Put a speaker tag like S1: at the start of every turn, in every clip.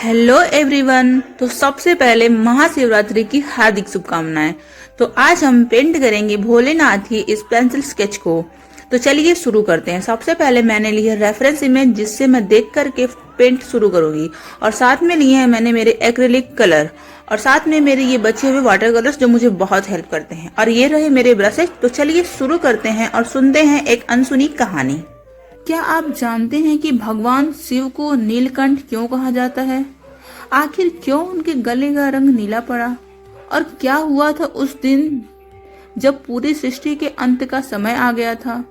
S1: Hello everyone. तो सबसे पहले महाशिवरात्रि की हार्दिक शुभकामनाएं। तो आज हम पेंट करेंगे भोलेनाथ की इस पेंसिल स्केच को। तो चलिए शुरू करते हैं। सबसे पहले मैंने ली है रेफरेंस इमेज जिससे मैं देख करके पेंट शुरू करूंगी, और साथ में लिए हैं मैंने मेरे एक्रिलिक कलर, और साथ में मेरे ये बचे हुए वाटर कलर्स जो मुझे बहुत हेल्प करते हैं, और ये रहे मेरे ब्रशेस। तो चलिए शुरू करते हैं और सुनते हैं एक अनसुनी कहानी। क्या आप जानते हैं कि भगवान शिव को नीलकंठ क्यों कहा जाता है? आखिर क्यों उनके गले का रंग नीला पड़ा? और क्या हुआ था उस दिन जब पूरी सृष्टि के अंत का समय आ गया था?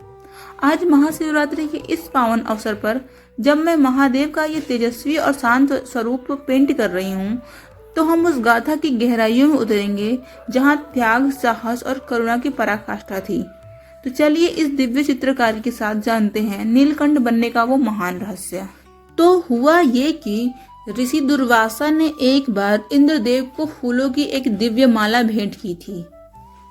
S1: आज महाशिवरात्रि के इस पावन अवसर पर जब मैं महादेव का ये तेजस्वी और शांत स्वरूप पेंट कर रही हूँ, तो हम उस गाथा की गहराइयों में उतरेंगे जहाँ त्याग, साहस और करुणा की पराकाष्ठा थी। तो चलिए इस दिव्य चित्रकारी के साथ जानते हैं नीलकंठ बनने का वो महान रहस्य। तो हुआ ये कि ऋषि दुर्वासा ने एक बार इंद्रदेव को फूलों की एक दिव्य माला भेंट की थी,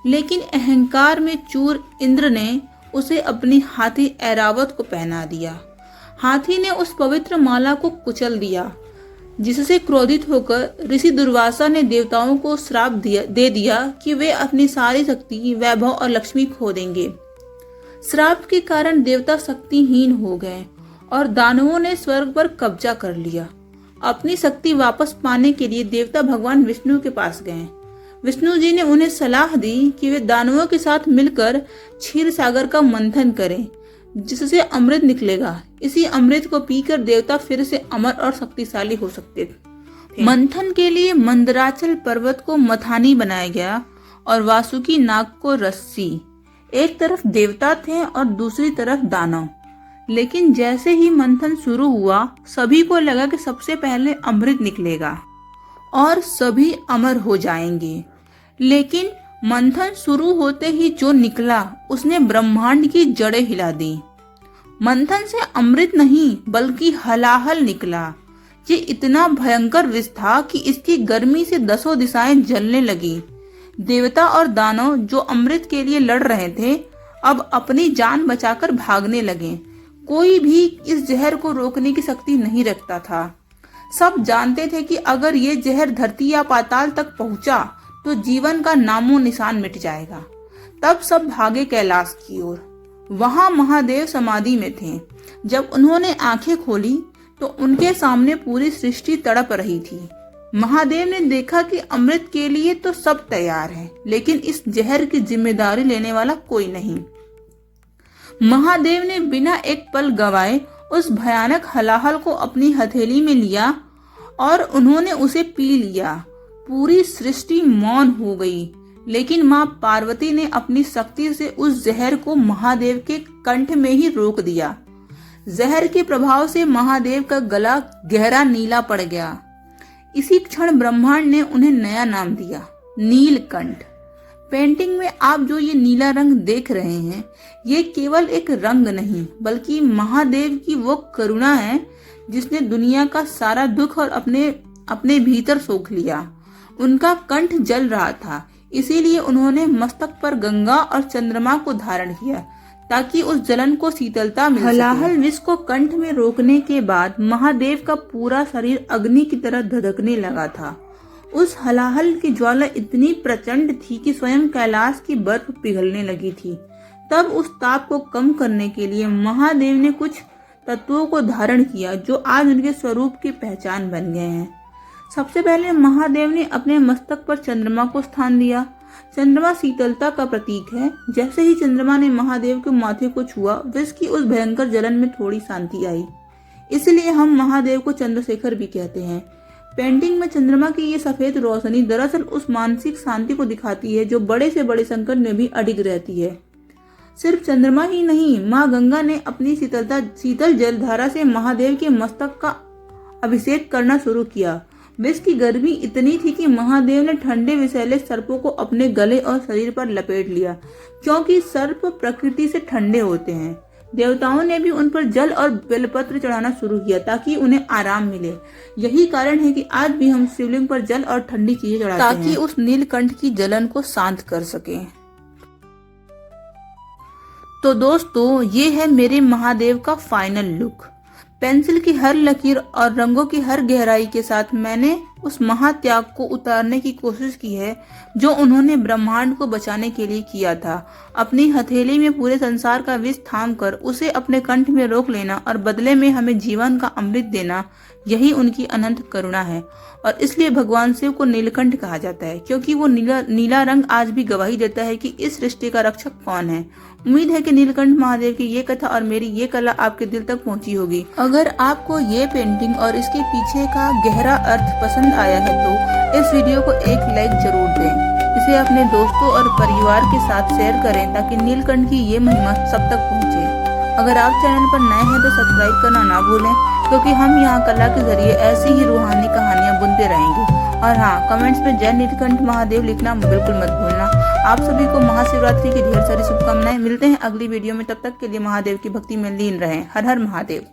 S1: लेकिन अहंकार में चूर इंद्र ने उसे अपनी हाथी ऐरावत को पहना दिया। हाथी ने उस पवित्र माला को कुचल दिया, जिससे क्रोधित होकर ऋषि दुर्वासा ने देवताओं को श्राप दे दिया कि वे अपनी सारी शक्ति, वैभव और लक्ष्मी खो देंगे। श्राप के कारण देवता शक्तिहीन हो गए और दानवों ने स्वर्ग पर कब्जा कर लिया। अपनी शक्ति वापस पाने के लिए देवता भगवान विष्णु के पास गए। विष्णु जी ने उन्हें सलाह दी कि वे दानवों के साथ मिलकर क्षीर सागर का मंथन करें, जिससे अमृत निकलेगा। इसी अमृत को पीकर देवता फिर से अमर और शक्तिशाली हो सकते थे। मंथन के लिए मंदराचल पर्वत को मथानी बनाया गया और वासुकी नाग को रस्सी। एक तरफ देवता थे और दूसरी तरफ दानव। लेकिन जैसे ही मंथन शुरू हुआ, सभी को लगा कि सबसे पहले अमृत निकलेगा और सभी अमर हो जाएंगे। लेकिन मंथन शुरू होते ही जो निकला उसने ब्रह्मांड की जड़ें हिला दी। मंथन से अमृत नहीं बल्कि हलाहल निकला। ये इतना भयंकर विष था कि इसकी गर्मी से दसों दिशाएं जलने लगी। देवता और दानव जो अमृत के लिए लड़ रहे थे, अब अपनी जान बचाकर भागने लगे। कोई भी इस जहर को रोकने की शक्ति नहीं रखता था। सब जानते थे कि अगर ये जहर धरती या पाताल तक पहुंचा तो जीवन का नामो निशान मिट जाएगा। तब सब भागे कैलाश की ओर। वहां महादेव समाधि में थे। जब उन्होंने आंखें खोली तो उनके सामने पूरी सृष्टि तड़प रही थी। महादेव ने देखा कि अमृत के लिए तो सब तैयार हैं, लेकिन इस जहर की जिम्मेदारी लेने वाला कोई नहीं। महादेव ने बिना एक पल गवाए उस भयानक हलाहल को अपनी हथेली में लिया और उन्होंने उसे पी लिया। पूरी सृष्टि मौन हो गई, लेकिन मां पार्वती ने अपनी शक्ति से उस जहर को महादेव के कंठ में ही रोक दिया। जहर के प्रभाव से महादेव का गला गहरा नीला पड़ गया। इसी क्षण ब्रह्मांड ने उन्हें नया नाम दिया, नीलकंठ। पेंटिंग में आप जो ये नीला रंग देख रहे हैं, ये केवल एक रंग नहीं बल्कि महादेव की वो करुणा है जिसने दुनिया का सारा दुख और अपने भीतर सोख लिया। उनका कंठ जल रहा था, इसीलिए उन्होंने मस्तक पर गंगा और चंद्रमा को धारण किया ताकि उस जलन को शीतलता मिल सके। हलाहल विष को कंठ में रोकने के बाद महादेव का पूरा शरीर अग्नि की तरह धधकने लगा था। उस हलाहल की ज्वाला इतनी प्रचंड थी कि स्वयं कैलाश की बर्फ पिघलने लगी थी। तब उस ताप को कम करने के लिए महादेव ने कुछ तत्वों को धारण किया जो आज उनके स्वरूप की पहचान बन गए हैं। सबसे पहले महादेव ने अपने मस्तक पर चंद्रमा को स्थान दिया। चंद्रमा शीतलता का प्रतीक है। जैसे ही चंद्रमा ने महादेव के माथे को छुआ, विष की उस भयंकर जलन में थोड़ी शांति आई। इसलिए हम महादेव को चंद्रशेखर भी कहते हैं। पेंटिंग में चंद्रमा की ये सफेद रोशनी दरअसल उस मानसिक शांति को दिखाती है जो बड़े से बड़े संकट में भी अडिग रहती है। सिर्फ चंद्रमा ही नहीं, माँ गंगा ने अपनी शीतल जलधारा से महादेव के मस्तक का अभिषेक करना शुरू किया। विष की गर्मी इतनी थी कि महादेव ने ठंडे विषैले सर्पों को अपने गले और शरीर पर लपेट लिया, क्योंकि सर्प प्रकृति से ठंडे होते हैं। देवताओं ने भी उन पर जल और बेलपत्र चढ़ाना शुरू किया ताकि उन्हें आराम मिले। यही कारण है कि आज भी हम शिवलिंग पर जल और ठंडी चीजें चढ़ाते हैं ताकि उस नीलकंठ की जलन को शांत कर सकें। तो दोस्तों, ये है मेरे महादेव का फाइनल लुक। पेंसिल की हर लकीर और रंगों की हर गहराई के साथ मैंने उस महात्याग को उतारने की कोशिश की है जो उन्होंने ब्रह्मांड को बचाने के लिए किया था। अपनी हथेली में पूरे संसार का विष थाम कर उसे अपने कंठ में रोक लेना और बदले में हमें जीवन का अमृत देना, यही उनकी अनंत करुणा है। और इसलिए भगवान शिव को नीलकंठ कहा जाता है, क्योंकि वो नीला रंग आज भी गवाही देता है कि इस सृष्टि का रक्षक कौन है। उम्मीद है कि नीलकंठ महादेव की ये कथा और मेरी ये कला आपके दिल तक पहुंची होगी। अगर आपको ये पेंटिंग और इसके पीछे का गहरा अर्थ पसंद आया है तो इस वीडियो को एक लाइक जरूर दें। इसे अपने दोस्तों और परिवार के साथ शेयर करें ताकि नीलकंठ की ये महिमा सब तक पहुंचे। अगर आप चैनल पर नए हैं तो सब्सक्राइब करना ना भूलें, क्योंकि हम यहाँ कला के जरिए ऐसी ही रूहानी कहानियाँ बुनते रहेंगे। और हाँ, कमेंट्स में जय नीलकंठ महादेव लिखना बिल्कुल मत भूलना। आप सभी को महाशिवरात्रि की ढेर सारी शुभकामनाएं। मिलते हैं अगली वीडियो में, तब तक के लिए महादेव की भक्ति में लीन रहें। हर हर महादेव।